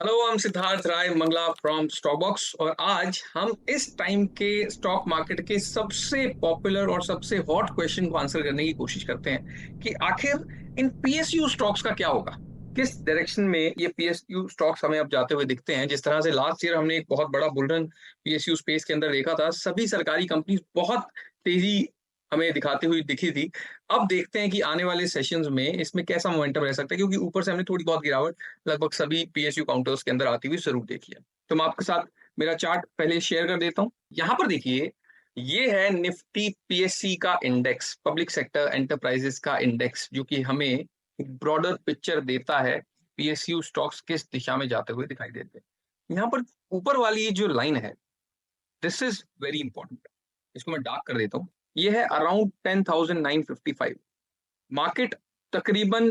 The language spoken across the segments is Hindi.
Hello, I am Siddharth Rai Mangla from Stockbox और आज हम इस टाइम के स्टॉक मार्केट के सबसे पॉपुलर और सबसे हॉट क्वेश्चन को आंसर करने की कोशिश करते हैं कि आखिर इन पीएसयू स्टॉक्स का क्या होगा। किस डायरेक्शन में ये पीएसयू स्टॉक्स हमें अब जाते हुए दिखते हैं। जिस तरह से लास्ट ईयर हमने एक बहुत बड़ा बुलरन पीएसयू स्पेस के अंदर देखा था, सभी सरकारी कंपनी बहुत तेजी हमें दिखाती हुई दिखी थी। अब देखते हैं कि आने वाले सेशंस में इसमें कैसा मोमेंटम रह सकता है, क्योंकि ऊपर से हमने थोड़ी बहुत गिरावट लगभग सभी पीएसयू काउंटर्स के अंदर आती हुई जरूर देखी है। तो मैं आपके साथ मेरा चार्ट पहले शेयर कर देता हूं। यहाँ पर देखिए, ये है निफ्टी पीएससी का इंडेक्स, पब्लिक सेक्टर एंटरप्राइजेस का इंडेक्स, जो कि हमें एक ब्रॉडर पिक्चर देता है पीएसयू स्टॉक्स किस दिशा में जाते हुए दिखाई देते हैं। यहाँ पर ऊपर वाली जो लाइन है, दिस इज वेरी इंपॉर्टेंट। इसको मैं डार्क कर देता हूँ। ये है अराउंड 10,955। मार्केट तकरीबन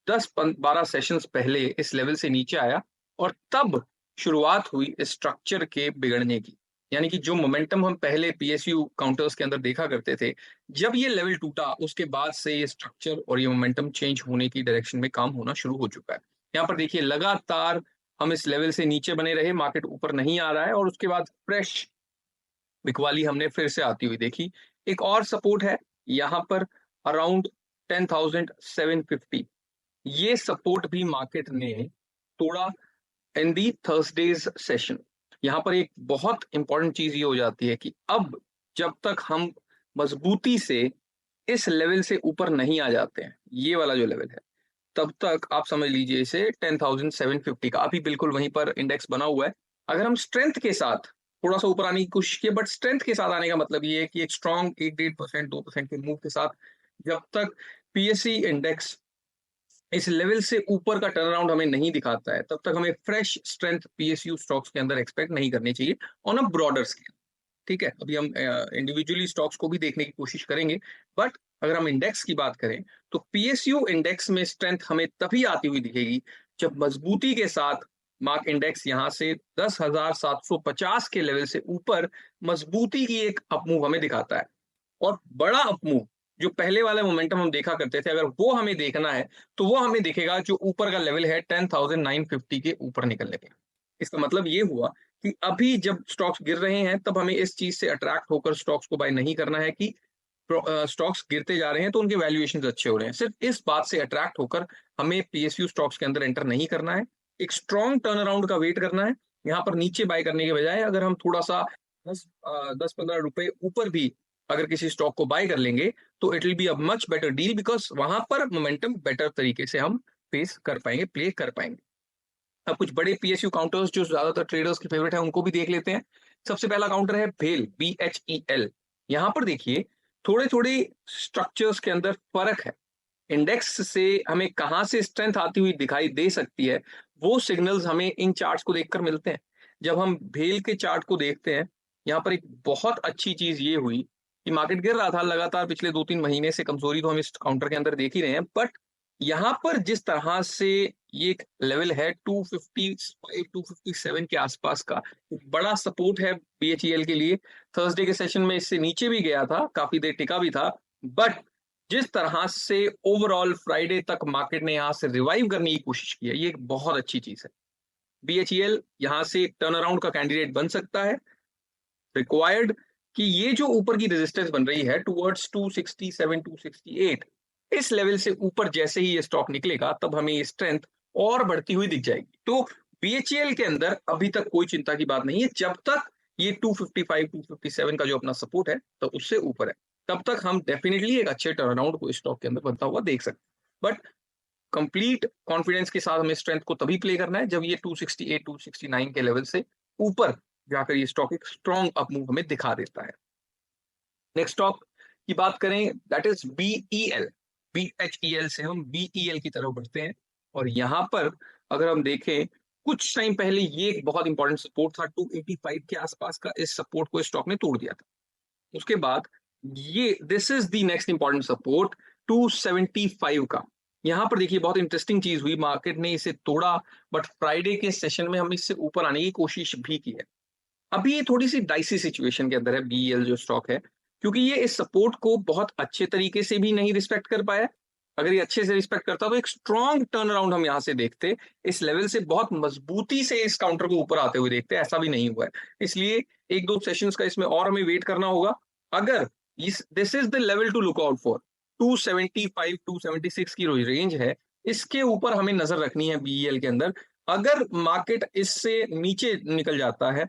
10-12 सेशंस पहले इस लेवल से नीचे आया और तब शुरुआत हुई इस स्ट्रक्चर के बिगड़ने की। यानी कि जो मोमेंटम हम पहले पीएसयू काउंटर्स के अंदर देखा करते थे, जब ये लेवल टूटा उसके बाद से ये स्ट्रक्चर और ये मोमेंटम चेंज होने की डायरेक्शन में काम होना शुरू हो चुका है। यहाँ पर देखिए, लगातार हम इस लेवल से नीचे बने रहे, मार्केट ऊपर नहीं आ रहा है और उसके बाद फ्रेश बिकवाली हमने फिर से आती हुई देखी। एक और सपोर्ट है यहाँ पर अराउंड 10,750। ये सपोर्ट भी मार्केट ने तोड़ा इन दी थर्सडेज सेशन। यहाँ पर एक बहुत इंपॉर्टेंट चीज ये हो जाती है कि अब जब तक हम मजबूती से इस लेवल से ऊपर नहीं आ जाते हैं, ये वाला जो लेवल है, तब तक आप समझ लीजिए इसे 10,750 का अभी बिल्कुल वहीं पर इंडेक्स बना हुआ है। अगर हम स्ट्रेंथ के साथ थोड़ा सा ऊपर आने की कोशिश किए, बट स्ट्रेंथ के साथ आने का मतलब ये है कि एक स्ट्रॉन्ग 1-1.5% 2% के मूव के साथ जब तक पीएससी इंडेक्स इस लेवल से ऊपर का टर्न अराउंड हमें नहीं दिखाता है, तब तक हमें फ्रेश स्ट्रेंथ पीएसयू स्टॉक्स के अंदर एक्सपेक्ट नहीं करनी चाहिए ऑन अ ब्रॉडर स्केल। ठीक है, अभी हम इंडिविजुअली स्टॉक्स को भी देखने की कोशिश करेंगे, बट अगर हम इंडेक्स की बात करें तो पीएसयू इंडेक्स में स्ट्रेंथ हमें तभी आती हुई दिखेगी जब मजबूती के साथ मार्क इंडेक्स यहां से 10,750 के लेवल से ऊपर मजबूती की एक अपमूव हमें दिखाता है। और बड़ा अपमूव, जो पहले वाला मोमेंटम हम देखा करते थे, अगर वो हमें देखना है तो वो हमें दिखेगा जो ऊपर का लेवल है 10,950 के ऊपर निकलने पे। इसका मतलब ये हुआ कि अभी जब स्टॉक्स गिर रहे हैं तब हमें इस चीज से अट्रैक्ट होकर स्टॉक्स को बाय नहीं करना है कि स्टॉक्स गिरते जा रहे हैं तो उनके वैल्यूएशन अच्छे हो रहे हैं। सिर्फ इस बात से अट्रैक्ट होकर हमें पीएसयू स्टॉक्स के अंदर एंटर नहीं करना है। एक स्ट्रॉन्ग टर्न अराउंड का वेट करना है। यहाँ पर नीचे बाय करने के बजाय अगर हम थोड़ा सा 10-15 रुपए ऊपर भी अगर किसी स्टॉक को बाय कर लेंगे तो it will be a much better deal, because वहां पर मोमेंटम बेटर तरीके से हम फेस कर पाएंगे, प्ले कर पाएंगे। अब कुछ बड़े पीएसयू काउंटर्स जो ज्यादातर ट्रेडर्स के फेवरेट है उनको भी देख लेते हैं। सबसे पहला काउंटर है भेल, BHEL। यहाँ पर देखिए, थोड़े थोड़े स्ट्रक्चर्स के अंदर फर्क है। इंडेक्स से हमें कहाँ से स्ट्रेंथ आती हुई दिखाई दे सकती है, वो सिग्नल्स हमें इन चार्ट्स को देखकर मिलते हैं। जब हम भेल के चार्ट को देखते हैं, यहाँ पर एक बहुत अच्छी चीज ये हुई कि मार्केट गिर रहा था लगातार पिछले 2-3 महीने से, कमजोरी तो हम इस काउंटर के अंदर देख ही रहे हैं, बट यहाँ पर जिस तरह से ये एक लेवल है 255-257 के आसपास का, एक बड़ा सपोर्ट है बीएचईएल के लिए। थर्सडे के सेशन में इससे नीचे भी गया था, काफी देर टिका भी था, बट जिस तरह से ओवरऑल फ्राइडे तक मार्केट ने यहां से रिवाइव करने की कोशिश की है, ये एक बहुत अच्छी चीज है। बीएचईएल यहां से टर्न अराउंड का कैंडिडेट बन सकता है, रिक्वायर्ड कि ये जो ऊपर की रेजिस्टेंस बन रही है टुवर्ड्स 267 268, इस लेवल से ऊपर जैसे ही ये स्टॉक निकलेगा तब हमें ये स्ट्रेंथ और बढ़ती हुई दिख जाएगी। तो बीएचईएल के अंदर अभी तक कोई चिंता की बात नहीं है, जब तक ये 255 257 का जो अपना सपोर्ट है तो उससे ऊपर है, तब तक हम डेफिनेटली एक अच्छे टर्नअराउंड को स्टॉक के अंदर बनता हुआ देख सकते हैं। बट कंप्लीट कॉन्फिडेंस के साथ हमें स्ट्रेंथ को तभी प्ले करना है जब ये 268 269 के लेवल से ऊपर जाकर ये स्टॉक एक स्ट्रॉन्ग अप मूव हमें दिखा देता है। नेक्स्ट स्टॉक की बात करें, दैट इज बीईएल। बीएचईएल से हम बीईएल की तरफ बढ़ते हैं और यहां पर अगर हम देखें, कुछ टाइम पहले ये एक बहुत इंपॉर्टेंट सपोर्ट था 285 के आसपास का, इस सपोर्ट को स्टॉक ने तोड़ दिया था। उसके बाद ये this is the next important support 275 का। यहां पर देखिए, बहुत इंटरेस्टिंग चीज हुई, मार्केट ने इसे तोड़ा, बट फ्राइडे के सेशन में हम इससे ऊपर आने की कोशिश भी की है। अभी ये थोड़ी सी डाइसी सिचुएशन के अंदर है बीएल जो स्टॉक है, क्योंकि ये इस सपोर्ट को बहुत अच्छे तरीके से भी नहीं रिस्पेक्ट कर पाया अगर ये अच्छे से रिस्पेक्ट करता तो एक स्ट्रॉन्ग टर्न अराउंड हम यहाँ से देखते, इस लेवल से बहुत मजबूती से इस काउंटर को ऊपर आते हुए देखते, ऐसा भी नहीं हुआ है। इसलिए एक दो सेशंस का इसमें और हमें वेट करना होगा। अगर this is the level to look out for, 275 276 की रेंज है, इसके ऊपर हमें नजर रखनी है बीईएल के अंदर। अगर मार्केट इससे नीचे निकल जाता है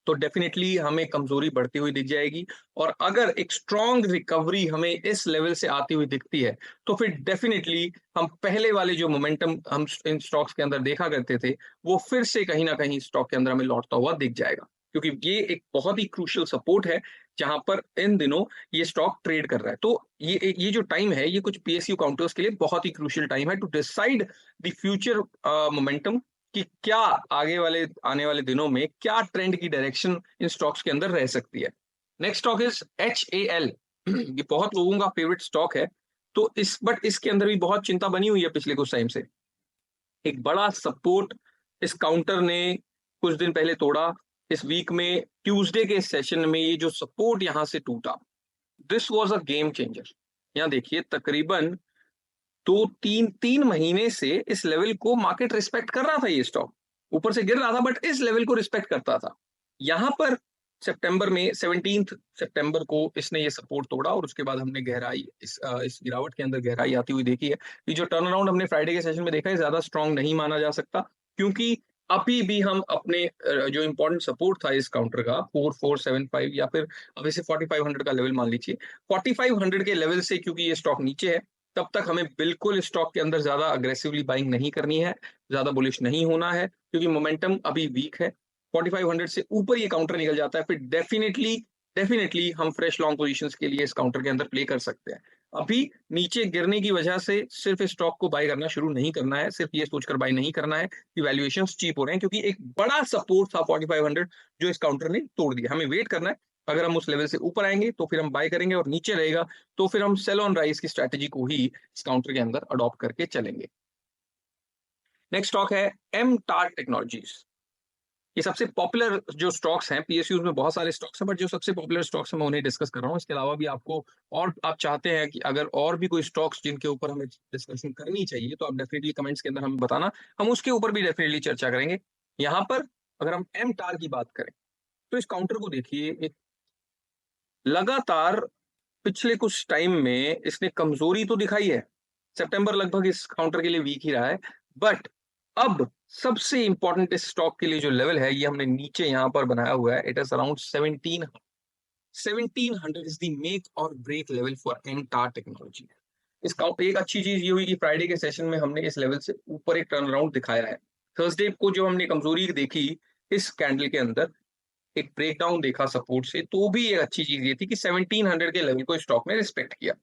तो डेफिनेटली हमें कमजोरी बढ़ती हुई दिख जाएगी, और अगर एक स्ट्रॉन्ग रिकवरी हमें इस लेवल से आती हुई दिखती है तो फिर डेफिनेटली हम पहले वाले जो मोमेंटम हम इन स्टॉक्स के अंदर देखा करते थे वो फिर से कहीं ना कहीं स्टॉक के अंदर हमें लौटता हुआ दिख जाएगा, क्योंकि ये एक बहुत ही क्रूशियल सपोर्ट है जहां पर इन दिनों ये स्टॉक ट्रेड कर रहा है। तो ये जो टाइम है ये कुछ पीएसयू काउंटर्स के लिए बहुत ही क्रूशियल टाइम है to decide the future momentum, कि क्या आने वाले दिनों में क्या ट्रेंड की डायरेक्शन इन स्टॉक्स के अंदर रह सकती है। Next stock is HAL। ये बहुत लोगों का फेवरेट स्टॉक है, तो इसके अंदर भी बहुत चिंता बनी हुई है पिछले कुछ टाइम से। एक बड़ा सपोर्ट इस काउंटर ने कुछ दिन पहले तोड़ा। इस वीक में ट्यूसडे के सेशन में ये जो सपोर्ट यहां से टूटा, this was a game changer. यहाँ देखिए तकरीबन 2-3 महीने से इस लेवल को मार्केट रिस्पेक्ट कर रहा था, ये स्टॉक ऊपर से गिर रहा था बट इस लेवल को रिस्पेक्ट करता था। यहां पर सितंबर में 17 सितंबर को इसने ये सपोर्ट तोड़ा और उसके बाद हमने गहराई इस गिरावट के अंदर गहराई आती हुई देखी है। ये जो टर्न अराउंड हमने फ्राइडे के सेशन में देखा है ज्यादा स्ट्रांग नहीं माना जा सकता, क्योंकि अभी भी हम अपने जो इंपॉर्टेंट सपोर्ट था इस काउंटर का 4475 या फिर अब इसे 4500 का लेवल मान लीजिए, 4500 के लेवल से क्योंकि ये स्टॉक नीचे है तब तक हमें बिल्कुल स्टॉक के अंदर ज्यादा अग्रेसिवली बाइंग नहीं करनी है, ज्यादा बुलिश नहीं होना है, क्योंकि मोमेंटम अभी वीक है। 4500 से ऊपर ये काउंटर निकल जाता है फिर डेफिनेटली हम फ्रेश लॉन्ग पोजीशंस के लिए इस काउंटर के अंदर प्ले कर सकते हैं। अभी नीचे गिरने की वजह से सिर्फ स्टॉक को बाय करना शुरू नहीं करना है, सिर्फ ये सोचकर बाय नहीं करना है कि वैल्यूएशंस चीप हो रहे हैं, क्योंकि एक बड़ा सपोर्ट था 4500 जो इस काउंटर ने तोड़ दिया। हमें वेट करना है, अगर हम उस लेवल से ऊपर आएंगे तो फिर हम बाय करेंगे, और नीचे रहेगा तो फिर हम सेल ऑन राइज की स्ट्रैटेजी को ही इस काउंटर के अंदर अडॉप्ट करके चलेंगे। नेक्स्ट स्टॉक है MTAR टेक्नोलॉजीज। ये सबसे पॉपुलर जो स्टॉक्स हैं, पीएसयूज में बहुत सारे स्टॉक्स हैं बट जो सबसे पॉपुलर स्टॉक्स हैं मैं उन्हें डिस्कस कर रहा हूँ। इसके अलावा भी आपको, और आप चाहते हैं कि अगर और भी कोई स्टॉक्स जिनके ऊपर हमें डिस्कशन करनी चाहिए तो आप डेफिनेटली कमेंट्स के अंदर हमें बताना, हम उसके ऊपर भी डेफिनेटली चर्चा करेंगे। यहाँ पर अगर हम MTAR की बात करें तो इस काउंटर को देखिए, एक लगातार पिछले कुछ टाइम में इसने कमजोरी तो दिखाई है, सितंबर लगभग इस काउंटर के लिए वीक ही रहा है, बट अब सबसे इंपॉर्टेंट इस स्टॉक के लिए जो लेवल है ये हमने नीचे यहां पर बनाया हुआ है। It is around 1700 is the make or break level for MTAR technology. इसका एक अच्छी चीज ये हुई कि फ्राइडे के सेशन में हमने इस लेवल से ऊपर एक टर्न अराउंड दिखाया है। थर्सडे को जो हमने कमजोरी देखी इस कैंडल के अंदर, एक ब्रेकडाउन देखा सपोर्ट से, तो भी एक अच्छी चीज ये थी कि 1700 के लेवल को स्टॉक में रिस्पेक्ट किया।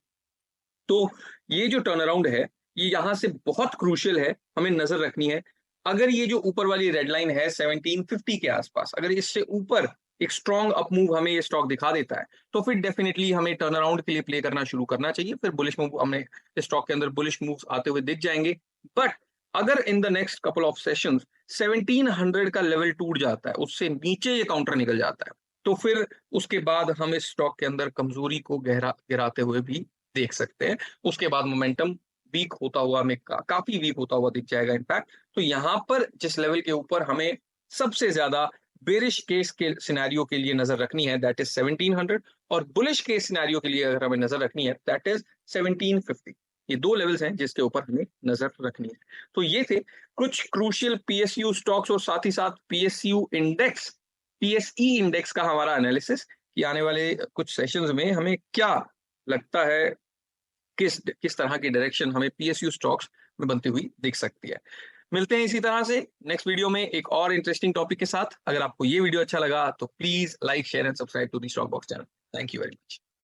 तो ये जो टर्न अराउंड है ये यहां से बहुत क्रूशियल है, हमें नजर रखनी है। अगर ये जो ऊपर वाली रेड लाइन है 1750 के आसपास, अगर इससे ऊपर एक स्ट्रॉन्ग अप मूव हमें ये स्टॉक दिखा देता है तो फिर डेफिनेटली हमें टर्न अराउंड के लिए प्ले करना शुरू करना चाहिए, फिर बुलिश मूव हमें स्टॉक के अंदर बुलिश मूव्स आते हुए दिख जाएंगे। बट अगर in the next couple of sessions 1700 का लेवल टूट जाता है, उससे नीचे ये काउंटर निकल जाता है, तो फिर उसके बाद हम इस स्टॉक के अंदर कमजोरी को गिराते हुए भी देख सकते हैं। उसके बाद मोमेंटम वीक होता हुआ हमें काफी वीक होता हुआ दिख जाएगा इनफैक्ट। तो यहाँ पर जिस लेवल के ऊपर हमें सबसे ज्यादा बेरिश केस के सिनेरियो के लिए नजर रखनी है दैट इज 1700, और बुलिश केस सिनेरियो के लिए अगर हमें नजर रखनी है दैट इज 1750। ये दो लेवल्स हैं जिसके ऊपर हमें नजर रखनी है। तो ये थे कुछ क्रूशियल पीएसयू स्टॉक्स और साथ ही साथ पीएसई इंडेक्स का हमारा एनालिसिस, कि आने वाले कुछ सेशंस में हमें क्या लगता है, किस तरह की डायरेक्शन हमें पीएसयू स्टॉक्स में बनती हुई दिख सकती है। मिलते हैं इसी तरह से नेक्स्ट वीडियो में एक और इंटरेस्टिंग टॉपिक के साथ। अगर आपको ये वीडियो अच्छा लगा तो please like share and subscribe to the stock box channel. Thank you very much.